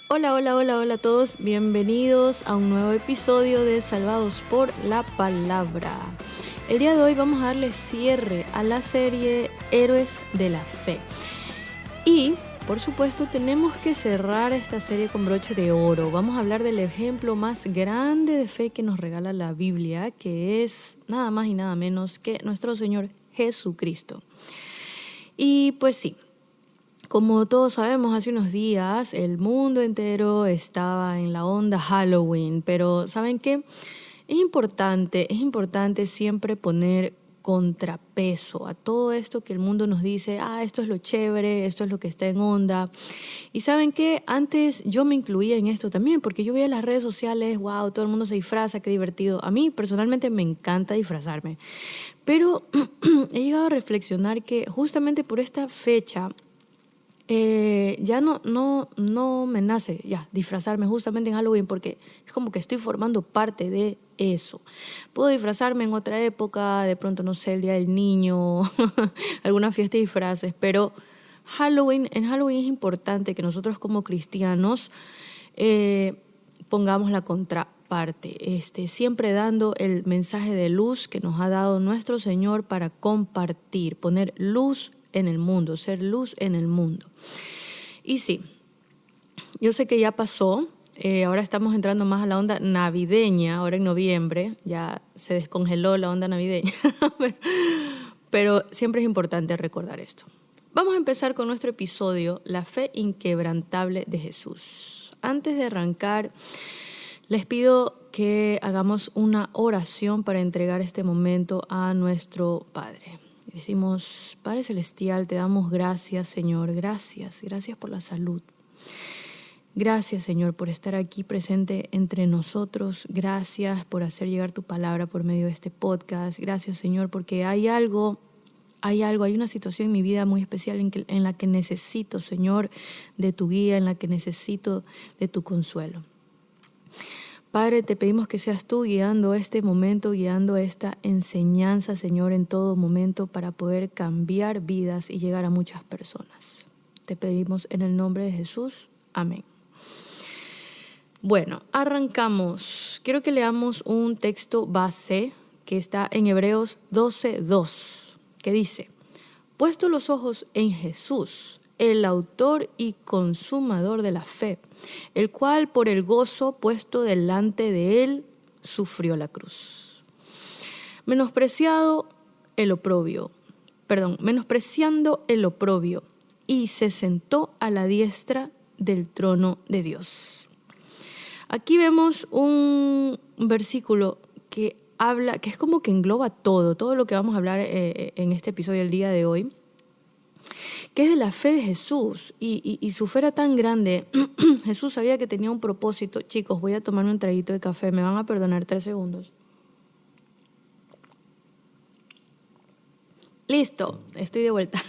Hola, hola, hola, hola a todos. Bienvenidos a un nuevo episodio de Salvados por la Palabra. El día de hoy vamos a darle cierre a la serie Héroes de la Fe. Y, por supuesto, tenemos que cerrar esta serie con broche de oro. Vamos a hablar del ejemplo más grande de fe que nos regala la Biblia, que es nada más y nada menos que nuestro Señor Jesucristo. Y pues sí. Como todos sabemos, hace unos días el mundo entero estaba en la onda Halloween, pero ¿saben qué? Es importante siempre poner contrapeso a todo esto que el mundo nos dice, esto es lo chévere, esto es lo que está en onda. Y ¿saben qué? Antes yo me incluía en esto también, porque yo veía las redes sociales, wow, todo el mundo se disfraza, qué divertido. A mí personalmente me encanta disfrazarme, pero he llegado a reflexionar que justamente por esta fecha, ya no me nace ya disfrazarme justamente en Halloween porque es como que estoy formando parte de eso. Puedo disfrazarme en otra época, de pronto no sé, el Día del Niño, alguna fiesta de disfraces, pero en Halloween es importante que nosotros como cristianos pongamos la contraparte, siempre dando el mensaje de luz que nos ha dado nuestro Señor para compartir, poner luz en el mundo, ser luz en el mundo. Y sí, yo sé que ya pasó, ahora estamos entrando más a la onda navideña, ahora en noviembre, ya se descongeló la onda navideña, pero siempre es importante recordar esto. Vamos a empezar con nuestro episodio, La fe inquebrantable de Jesús. Antes de arrancar, les pido que hagamos una oración para entregar este momento a nuestro Padre. Decimos, Padre Celestial, te damos gracias, Señor, gracias por la salud. Gracias, Señor, por estar aquí presente entre nosotros. Gracias por hacer llegar tu palabra por medio de este podcast. Gracias, Señor, porque hay una situación en mi vida muy especial en la que necesito, Señor, de tu guía, en la que necesito de tu consuelo. Padre, te pedimos que seas tú guiando este momento, guiando esta enseñanza, Señor, en todo momento para poder cambiar vidas y llegar a muchas personas. Te pedimos en el nombre de Jesús. Amén. Bueno, arrancamos. Quiero que leamos un texto base que está en Hebreos 12:2, que dice, puesto los ojos en Jesús, el autor y consumador de la fe, el cual por el gozo puesto delante de él sufrió la cruz. Menospreciando el oprobio, y se sentó a la diestra del trono de Dios. Aquí vemos un versículo que habla, que es como que engloba todo lo que vamos a hablar en este episodio del día de hoy, que es de la fe de Jesús y su fe era tan grande. Jesús sabía que tenía un propósito. Chicos, voy a tomarme un traguito de café, me van a perdonar 3 segundos. Listo, estoy de vuelta.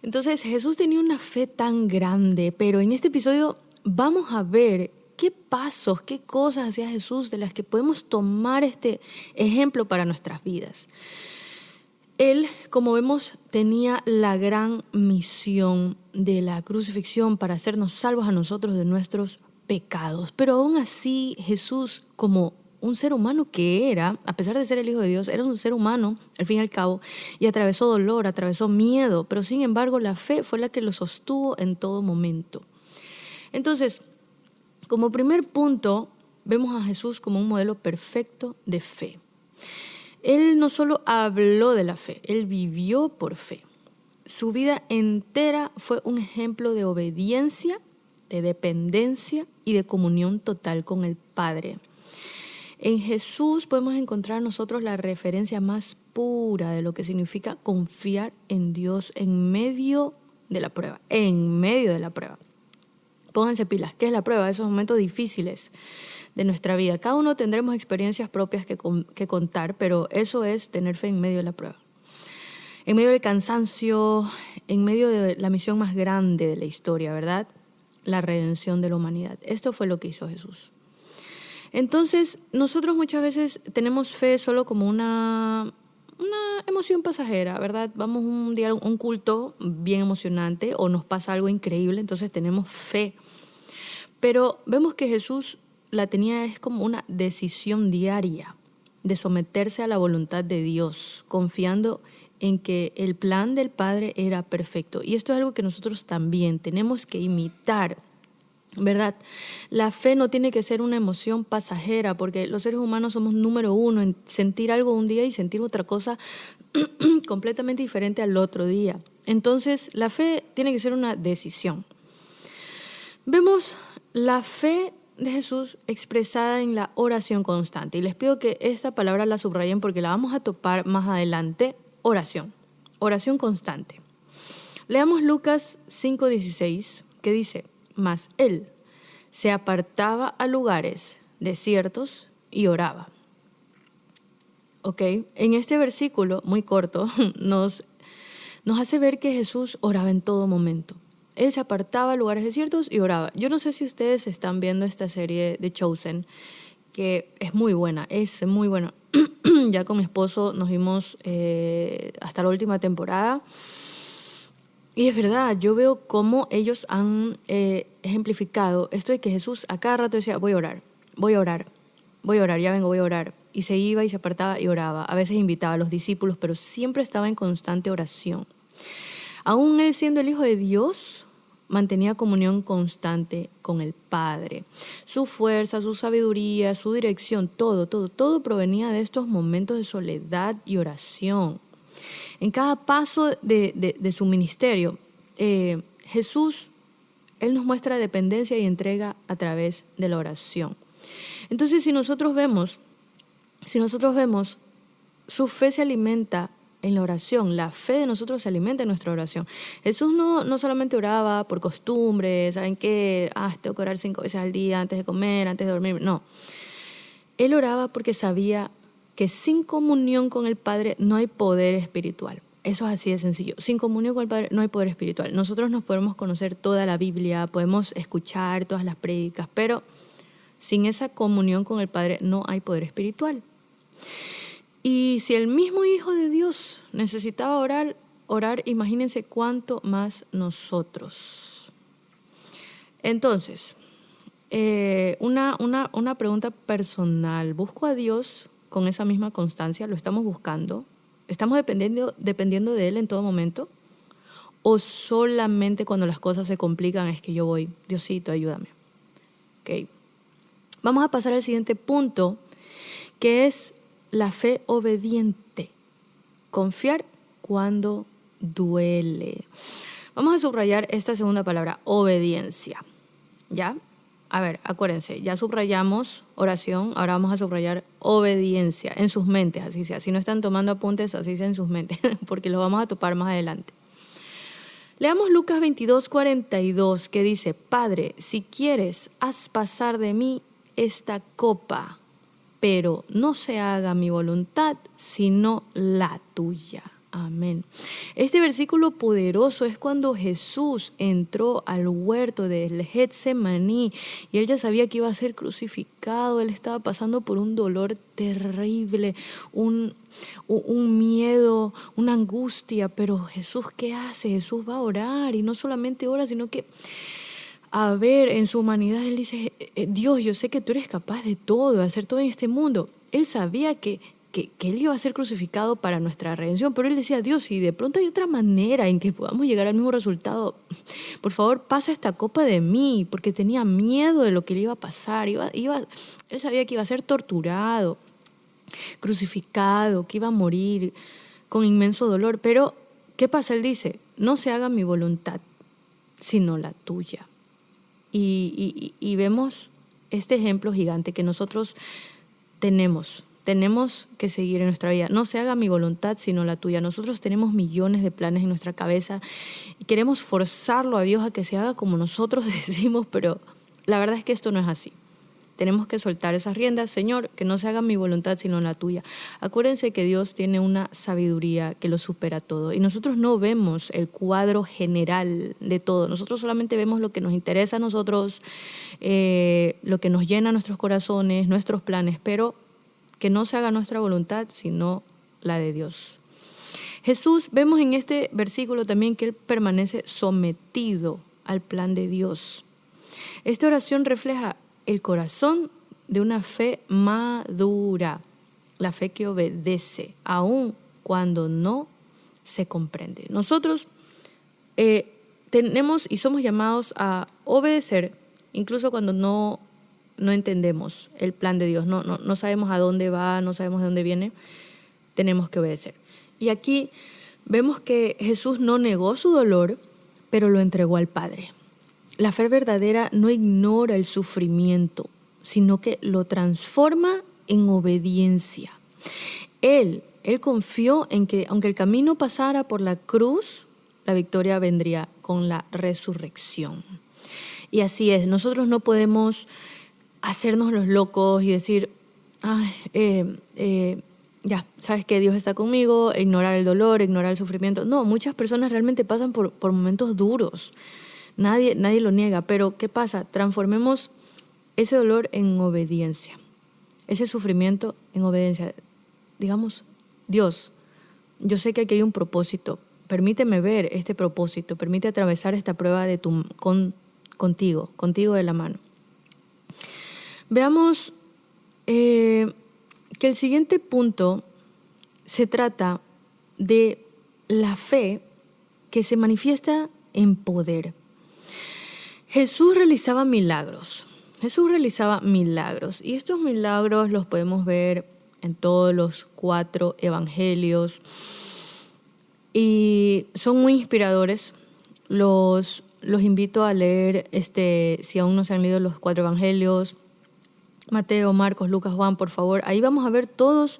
Entonces Jesús tenía una fe tan grande, pero en este episodio vamos a ver qué pasos, qué cosas hacía Jesús de las que podemos tomar este ejemplo para nuestras vidas. Él, como vemos, tenía la gran misión de la crucifixión para hacernos salvos a nosotros de nuestros pecados. Pero aún así, Jesús, como un ser humano que era, a pesar de ser el Hijo de Dios, era un ser humano, al fin y al cabo, y atravesó dolor, atravesó miedo, pero sin embargo la fe fue la que lo sostuvo en todo momento. Entonces, como primer punto, vemos a Jesús como un modelo perfecto de fe. Él no solo habló de la fe, él vivió por fe. Su vida entera fue un ejemplo de obediencia, de dependencia y de comunión total con el Padre. En Jesús podemos encontrar nosotros la referencia más pura de lo que significa confiar en Dios en medio de la prueba. Pónganse pilas, ¿qué es la prueba? Esos momentos difíciles de nuestra vida. Cada uno tendremos experiencias propias que contar, pero eso es tener fe en medio de la prueba. En medio del cansancio, en medio de la misión más grande de la historia, ¿verdad? La redención de la humanidad. Esto fue lo que hizo Jesús. Entonces, nosotros muchas veces tenemos fe solo como una emoción pasajera, ¿verdad? Vamos un día a un culto bien emocionante o nos pasa algo increíble, entonces tenemos fe. Pero vemos que Jesús la tenía es como una decisión diaria de someterse a la voluntad de Dios, confiando en que el plan del Padre era perfecto. Y esto es algo que nosotros también tenemos que imitar, ¿verdad? La fe no tiene que ser una emoción pasajera, porque los seres humanos somos número uno en sentir algo un día y sentir otra cosa completamente diferente al otro día. Entonces, la fe tiene que ser una decisión. Vemos la fe de Jesús expresada en la oración constante. Y les pido que esta palabra la subrayen porque la vamos a topar más adelante. Oración. Oración constante. Leamos Lucas 5:16, que dice: mas él se apartaba a lugares desiertos y oraba. Ok, en este versículo muy corto nos hace ver que Jesús oraba en todo momento. Él se apartaba a lugares desiertos y oraba. Yo no sé si ustedes están viendo esta serie de Chosen, que es muy buena, Ya con mi esposo nos vimos hasta la última temporada. Y es verdad, yo veo cómo ellos han ejemplificado esto de que Jesús a cada rato decía: voy a orar, ya vengo, voy a orar. Y se iba y se apartaba y oraba. A veces invitaba a los discípulos, pero siempre estaba en constante oración. Aún él, siendo el Hijo de Dios, mantenía comunión constante con el Padre. Su fuerza, su sabiduría, su dirección, todo provenía de estos momentos de soledad y oración. En cada paso de su ministerio, Jesús, Él nos muestra dependencia y entrega a través de la oración. Entonces, si nosotros vemos, su fe se alimenta en la oración. La fe de nosotros se alimenta en nuestra oración. Jesús no solamente oraba por costumbre, ¿saben qué? Tengo que orar 5 veces al día, antes de comer, antes de dormir. No. Él oraba porque sabía que sin comunión con el Padre no hay poder espiritual. Eso es así de sencillo. Sin comunión con el Padre no hay poder espiritual. Nosotros nos podemos conocer toda la Biblia, podemos escuchar todas las prédicas, pero sin esa comunión con el Padre no hay poder espiritual. Y si el mismo Hijo de Dios necesitaba orar, imagínense cuánto más nosotros. Entonces, una pregunta personal. ¿Busco a Dios con esa misma constancia? ¿Lo estamos buscando? ¿Estamos dependiendo de Él en todo momento? ¿O solamente cuando las cosas se complican es que yo voy: Diosito, ayúdame? Okay. Vamos a pasar al siguiente punto, que es la fe obediente. Confiar cuando duele. Vamos a subrayar esta segunda palabra, obediencia. ¿Ya? A ver, acuérdense, ya subrayamos oración, ahora vamos a subrayar obediencia en sus mentes, así sea. Si no están tomando apuntes, así sea en sus mentes, porque lo vamos a topar más adelante. Leamos Lucas 22:42, que dice: Padre, si quieres, haz pasar de mí esta copa, pero no se haga mi voluntad, sino la tuya. Amén. Este versículo poderoso es cuando Jesús entró al huerto del Getsemaní y él ya sabía que iba a ser crucificado. Él estaba pasando por un dolor terrible, un miedo, una angustia, pero Jesús, ¿qué hace? Jesús va a orar, y no solamente ora, sino que, a ver, en su humanidad él dice: Dios, yo sé que tú eres capaz de todo, de hacer todo en este mundo. Él sabía que él iba a ser crucificado para nuestra redención, pero él decía: Dios, si de pronto hay otra manera en que podamos llegar al mismo resultado, por favor, pasa esta copa de mí, porque tenía miedo de lo que le iba a pasar. Él sabía que iba a ser torturado, crucificado, que iba a morir con inmenso dolor, pero ¿qué pasa? Él dice: no se haga mi voluntad, sino la tuya. Y vemos este ejemplo gigante que nosotros tenemos que seguir en nuestra vida. No se haga mi voluntad, sino la tuya. Nosotros tenemos millones de planes en nuestra cabeza y queremos forzarlo a Dios a que se haga como nosotros decimos, pero la verdad es que esto no es así. Tenemos que soltar esas riendas. Señor, que no se haga mi voluntad, sino la tuya. Acuérdense que Dios tiene una sabiduría que lo supera todo. Y nosotros no vemos el cuadro general de todo. Nosotros solamente vemos lo que nos interesa a nosotros, lo que nos llena nuestros corazones, nuestros planes, pero que no se haga nuestra voluntad, sino la de Dios. Jesús, vemos en este versículo también que Él permanece sometido al plan de Dios. Esta oración refleja el corazón de una fe madura, la fe que obedece, aun cuando no se comprende. Nosotros tenemos y somos llamados a obedecer, incluso cuando no entendemos el plan de Dios, no sabemos a dónde va, no sabemos de dónde viene, tenemos que obedecer. Y aquí vemos que Jesús no negó su dolor, pero lo entregó al Padre. La fe verdadera no ignora el sufrimiento, sino que lo transforma en obediencia. Él confió en que aunque el camino pasara por la cruz, la victoria vendría con la resurrección. Y así es, nosotros no podemos hacernos los locos y decir, ya, sabes que Dios está conmigo, ignorar el dolor, ignorar el sufrimiento. No, muchas personas realmente pasan por momentos duros. Nadie lo niega, pero ¿qué pasa? Transformemos ese dolor en obediencia, ese sufrimiento en obediencia. Digamos, Dios, yo sé que aquí hay un propósito, permíteme ver este propósito, permite atravesar esta prueba de contigo de la mano. Veamos que el siguiente punto se trata de la fe que se manifiesta en poder. Jesús realizaba milagros y estos milagros los podemos ver en todos los 4 evangelios y son muy inspiradores. Los invito a leer, si aún no se han leído los 4 evangelios, Mateo, Marcos, Lucas, Juan, por favor. Ahí vamos a ver todos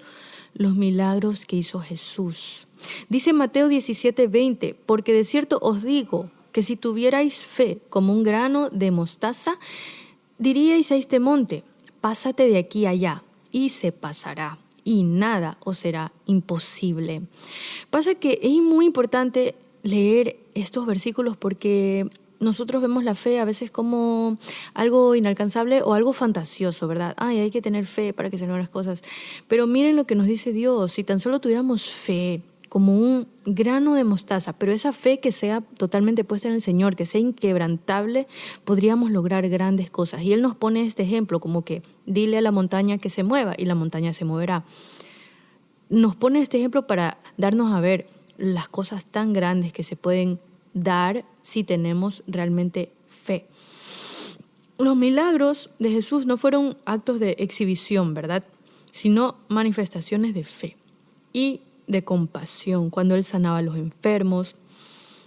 los milagros que hizo Jesús. Dice Mateo 17:20, porque de cierto os digo que si tuvierais fe como un grano de mostaza, diríais a este monte, pásate de aquí allá, y se pasará, y nada os será imposible. Pasa que es muy importante leer estos versículos porque nosotros vemos la fe a veces como algo inalcanzable o algo fantasioso, ¿verdad? Hay que tener fe para que se logren las cosas. Pero miren lo que nos dice Dios, si tan solo tuviéramos fe como un grano de mostaza, pero esa fe que sea totalmente puesta en el Señor, que sea inquebrantable, podríamos lograr grandes cosas. Y Él nos pone este ejemplo, como que dile a la montaña que se mueva y la montaña se moverá. Nos pone este ejemplo para darnos a ver las cosas tan grandes que se pueden dar si tenemos realmente fe. Los milagros de Jesús no fueron actos de exhibición, ¿verdad? Sino manifestaciones de fe y de compasión. Cuando Él sanaba a los enfermos,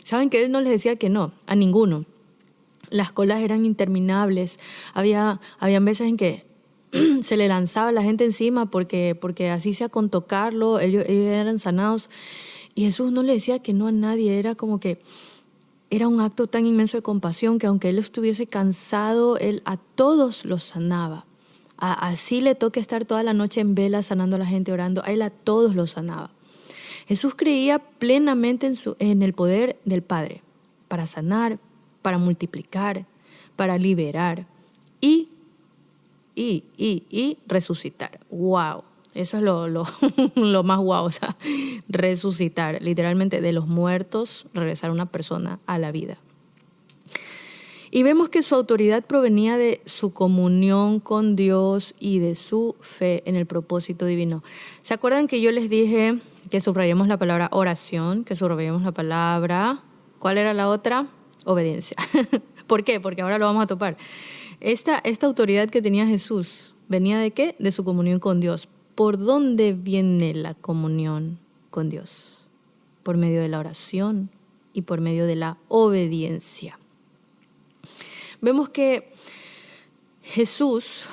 saben que Él no les decía que no, a ninguno. Las colas eran interminables. Habían veces en que se le lanzaba la gente encima porque así sea con tocarlo, ellos eran sanados. Y Jesús no le decía que no a nadie, era como que era un acto tan inmenso de compasión que aunque Él estuviese cansado, Él a todos los sanaba. Así le toca estar toda la noche en vela sanando a la gente, orando, a Él a todos los sanaba. Jesús creía plenamente en el poder del Padre para sanar, para multiplicar, para liberar y resucitar. ¡Wow! Eso es lo más guau, o sea, resucitar, literalmente de los muertos, regresar a una persona a la vida. Y vemos que su autoridad provenía de su comunión con Dios y de su fe en el propósito divino. ¿Se acuerdan que yo les dije que subrayemos la palabra oración, que subrayemos la palabra, ¿cuál era la otra? Obediencia. ¿Por qué? Porque ahora lo vamos a topar. Esta autoridad que tenía Jesús, ¿venía de qué? De su comunión con Dios. ¿Por dónde viene la comunión con Dios? Por medio de la oración y por medio de la obediencia. Vemos que Jesús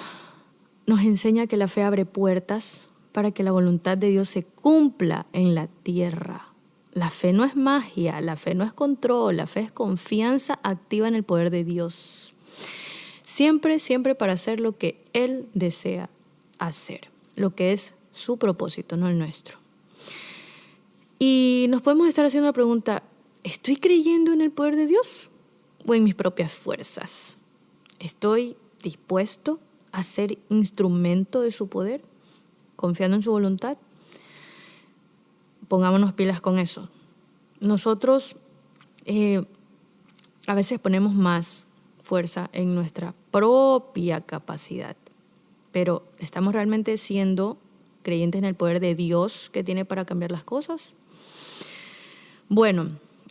nos enseña que la fe abre puertas para que la voluntad de Dios se cumpla en la tierra. La fe no es magia, la fe no es control, la fe es confianza activa en el poder de Dios. Siempre para hacer lo que Él desea hacer, lo que es su propósito, no el nuestro. Y nos podemos estar haciendo la pregunta, ¿estoy creyendo en el poder de Dios o en mis propias fuerzas? ¿Estoy dispuesto a ser instrumento de su poder, confiando en su voluntad? Pongámonos pilas con eso. Nosotros a veces ponemos más fuerza en nuestra propia capacidad. Pero ¿estamos realmente siendo creyentes en el poder de Dios que tiene para cambiar las cosas? Bueno,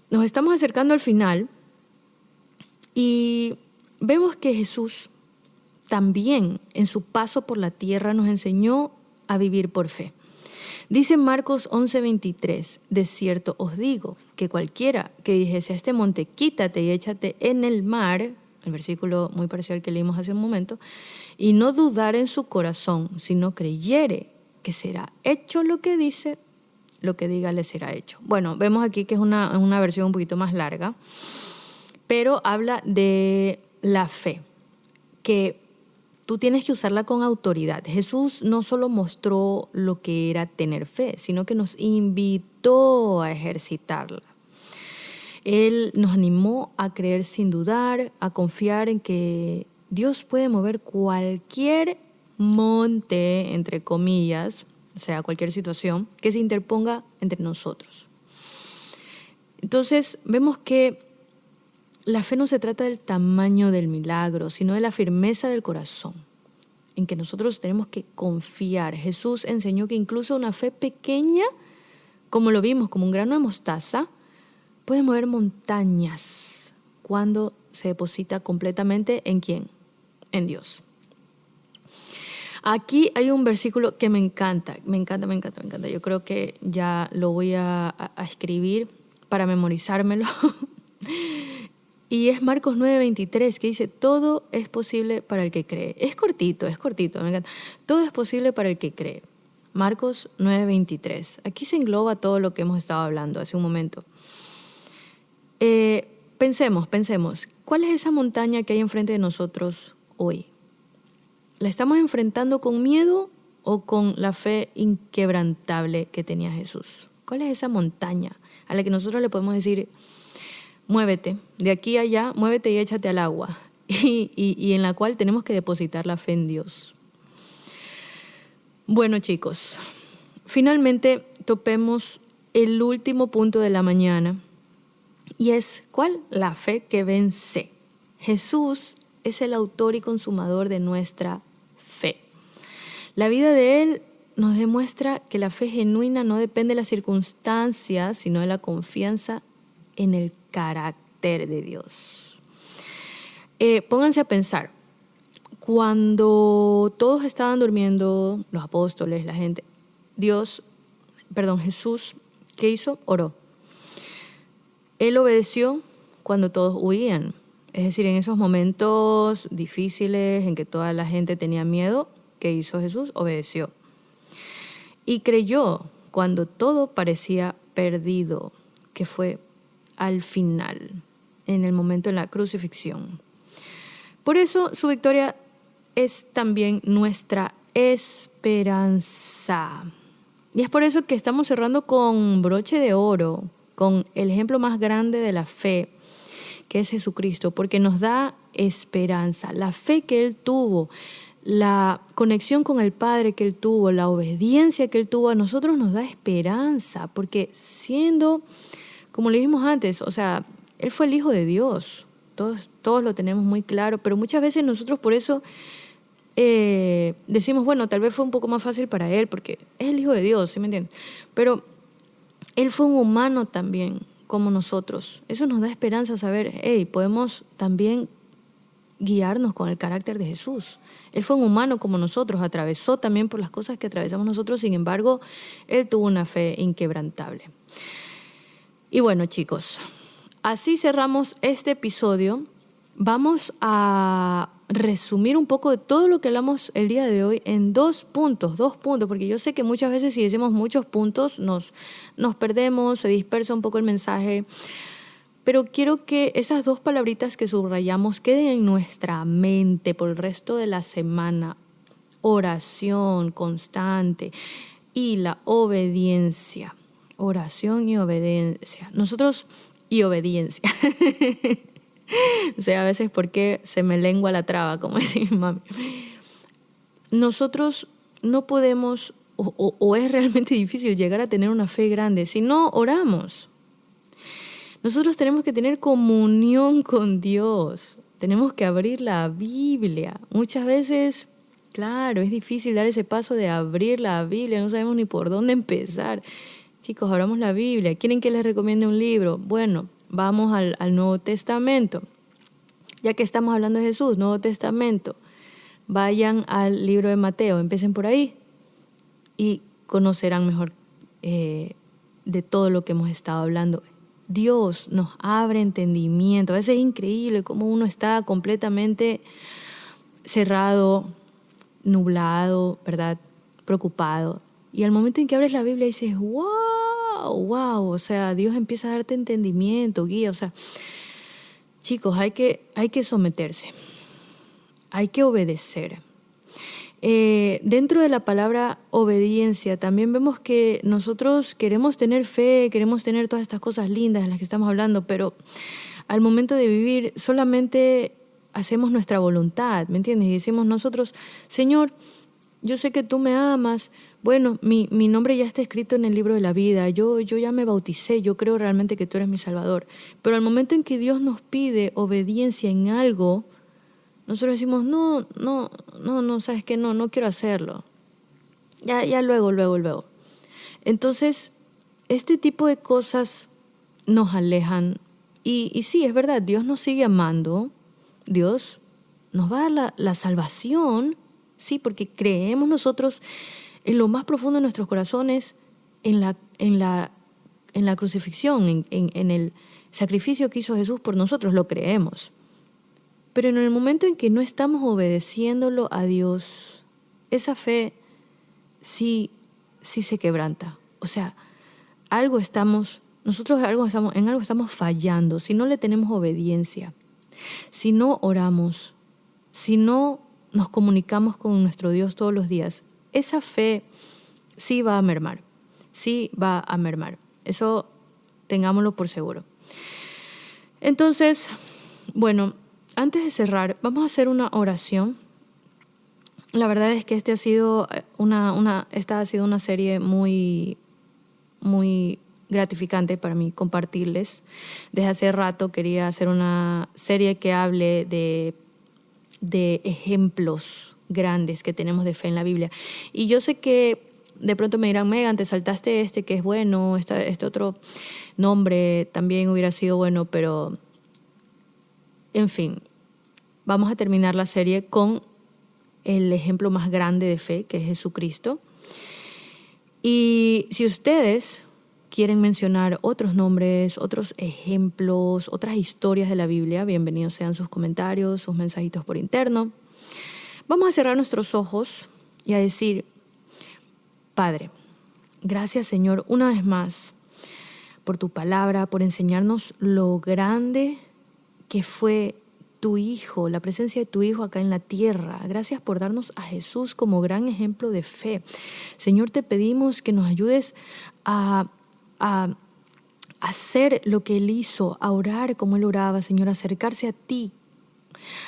nos estamos acercando al final y vemos que Jesús también en su paso por la tierra nos enseñó a vivir por fe. Dice Marcos 11:23, de cierto os digo que cualquiera que dijese a este monte, quítate y échate en el mar, el versículo muy parecido al que leímos hace un momento, y no dudar en su corazón, sino creyere que será hecho lo que dice, lo que diga le será hecho. Bueno, vemos aquí que es una versión un poquito más larga, pero habla de la fe, que tú tienes que usarla con autoridad. Jesús no solo mostró lo que era tener fe, sino que nos invitó a ejercitarla. Él nos animó a creer sin dudar, a confiar en que Dios puede mover cualquier monte, entre comillas, o sea, cualquier situación que se interponga entre nosotros. Entonces, vemos que la fe no se trata del tamaño del milagro, sino de la firmeza del corazón, en que nosotros tenemos que confiar. Jesús enseñó que incluso una fe pequeña, como lo vimos, como un grano de mostaza, puede mover montañas cuando se deposita completamente ¿en quién? En Dios. Aquí hay un versículo que me encanta. Yo creo que ya lo voy a escribir para memorizármelo. Y es Marcos 9:23 que dice, todo es posible para el que cree. Es cortito, me encanta. Todo es posible para el que cree. Marcos 9:23. Aquí se engloba todo lo que hemos estado hablando hace un momento. Pensemos, ¿cuál es esa montaña que hay enfrente de nosotros hoy? ¿La estamos enfrentando con miedo o con la fe inquebrantable que tenía Jesús? ¿Cuál es esa montaña a la que nosotros le podemos decir, muévete, de aquí a allá, muévete y échate al agua? Y en la cual tenemos que depositar la fe en Dios. Bueno, chicos, finalmente topemos el último punto de la mañana. ¿Y es cuál? La fe que vence. Jesús es el autor y consumador de nuestra fe. La vida de Él nos demuestra que la fe genuina no depende de las circunstancias, sino de la confianza en el carácter de Dios. Pónganse a pensar, cuando todos estaban durmiendo, los apóstoles, la gente, Jesús, ¿qué hizo? Oró. Él obedeció cuando todos huían. Es decir, en esos momentos difíciles en que toda la gente tenía miedo, ¿qué hizo Jesús? Obedeció. Y creyó cuando todo parecía perdido, que fue al final, en el momento de la crucifixión. Por eso su victoria es también nuestra esperanza. Y es por eso que estamos cerrando con broche de oro, con el ejemplo más grande de la fe, que es Jesucristo, porque nos da esperanza. La fe que Él tuvo, la conexión con el Padre que Él tuvo, la obediencia que Él tuvo, a nosotros nos da esperanza, porque siendo, como le dijimos antes, o sea, Él fue el Hijo de Dios. Todos lo tenemos muy claro, pero muchas veces nosotros por eso decimos, bueno, tal vez fue un poco más fácil para Él, porque es el Hijo de Dios, ¿sí me entienden? Pero Él fue un humano también, como nosotros. Eso nos da esperanza saber, podemos también guiarnos con el carácter de Jesús. Él fue un humano como nosotros, atravesó también por las cosas que atravesamos nosotros, sin embargo, Él tuvo una fe inquebrantable. Y bueno, chicos, así cerramos este episodio. Vamos a resumir un poco de todo lo que hablamos el día de hoy en dos puntos, porque yo sé que muchas veces si decimos muchos puntos nos perdemos, se dispersa un poco el mensaje, pero quiero que esas dos palabritas que subrayamos queden en nuestra mente por el resto de la semana. Oración constante y la obediencia. Oración y obediencia. Y obediencia. O sea, a veces porque se me lengua la traba, como dice mi mami. Nosotros no podemos, o es realmente difícil llegar a tener una fe grande si no oramos. Nosotros tenemos que tener comunión con Dios. tenemos que abrir la Biblia. Muchas veces, claro, es difícil dar ese paso de abrir la Biblia, no sabemos ni por dónde empezar. Chicos, abramos la Biblia. ¿Quieren que les recomiende un libro? Bueno, vamos al Nuevo Testamento. Ya que estamos hablando de Jesús, Nuevo Testamento, vayan al libro de Mateo, empiecen por ahí y conocerán mejor de todo lo que hemos estado hablando. Dios nos abre entendimiento. A veces es increíble cómo uno está completamente cerrado, nublado, ¿verdad? Preocupado. Y al momento en que abres la Biblia dices, wow, o sea, Dios empieza a darte entendimiento, guía, o sea, chicos, hay que someterse, hay que obedecer. Dentro de la palabra obediencia también vemos que nosotros queremos tener fe, queremos tener todas estas cosas lindas de las que estamos hablando, pero al momento de vivir solamente hacemos nuestra voluntad, ¿me entiendes? Y decimos nosotros, Señor, yo sé que tú me amas, bueno, mi nombre ya está escrito en el libro de la vida, yo ya me bauticé, yo creo realmente que tú eres mi Salvador, pero al momento en que Dios nos pide obediencia en algo, nosotros decimos, no, ¿sabes qué? No quiero hacerlo. Ya luego. Entonces, este tipo de cosas nos alejan. Y sí, es verdad, Dios nos sigue amando. Dios nos va a dar la salvación, sí, porque creemos nosotros en lo más profundo de nuestros corazones, en la crucifixión, en el sacrificio que hizo Jesús por nosotros, lo creemos. Pero en el momento en que no estamos obedeciéndolo a Dios, esa fe sí se quebranta. O sea, en algo estamos fallando. Si no le tenemos obediencia, si no oramos, si no nos comunicamos con nuestro Dios todos los días, esa fe sí va a mermar. Eso tengámoslo por seguro. Entonces, bueno, antes de cerrar, vamos a hacer una oración. La verdad es que esta ha sido una serie muy, muy gratificante para mí compartirles. Desde hace rato quería hacer una serie que hable de ejemplos grandes que tenemos de fe en la Biblia. Y yo sé que de pronto me dirán, Megan, te saltaste que es bueno, este otro nombre también hubiera sido bueno, pero en fin, vamos a terminar la serie con el ejemplo más grande de fe, que es Jesucristo. Y si ustedes quieren mencionar otros nombres, otros ejemplos, otras historias de la Biblia, bienvenidos sean sus comentarios, sus mensajitos por interno. Vamos a cerrar nuestros ojos y a decir, Padre, gracias Señor una vez más por tu palabra, por enseñarnos lo grande que fue tu Hijo, la presencia de tu Hijo acá en la tierra. Gracias por darnos a Jesús como gran ejemplo de fe. Señor, te pedimos que nos ayudes a hacer lo que Él hizo, a orar como Él oraba, Señor, a acercarse a ti,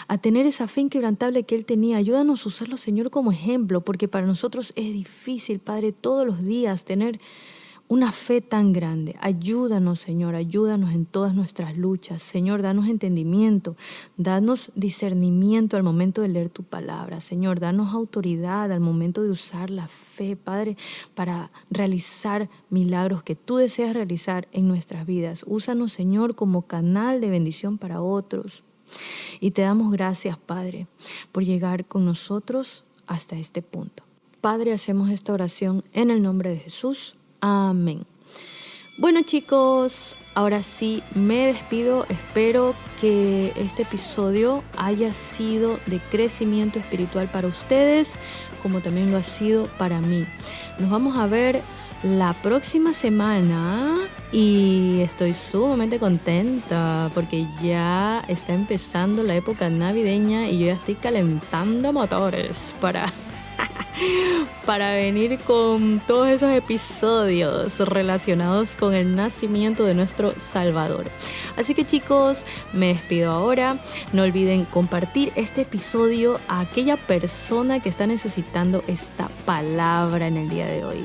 a tener esa fe inquebrantable que Él tenía. Ayúdanos a usarlo, Señor, como ejemplo, porque para nosotros es difícil, Padre, todos los días tener una fe tan grande. Ayúdanos, Señor, ayúdanos en todas nuestras luchas. Señor, danos entendimiento, danos discernimiento al momento de leer tu palabra. Señor, danos autoridad al momento de usar la fe, Padre, para realizar milagros que tú deseas realizar en nuestras vidas. Úsanos, Señor, como canal de bendición para otros. Y te damos gracias, Padre, por llegar con nosotros hasta este punto. Padre, hacemos esta oración en el nombre de Jesús. Amén. Bueno, chicos, ahora sí me despido. Espero que este episodio haya sido de crecimiento espiritual para ustedes, como también lo ha sido para mí. Nos vamos a ver la próxima semana y estoy sumamente contenta porque ya está empezando la época navideña y yo ya estoy calentando motores para venir con todos esos episodios relacionados con el nacimiento de nuestro Salvador. Así que, chicos, me despido ahora. No olviden compartir este episodio a aquella persona que está necesitando esta palabra en el día de hoy.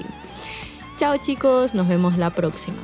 Chao, chicos, nos vemos la próxima.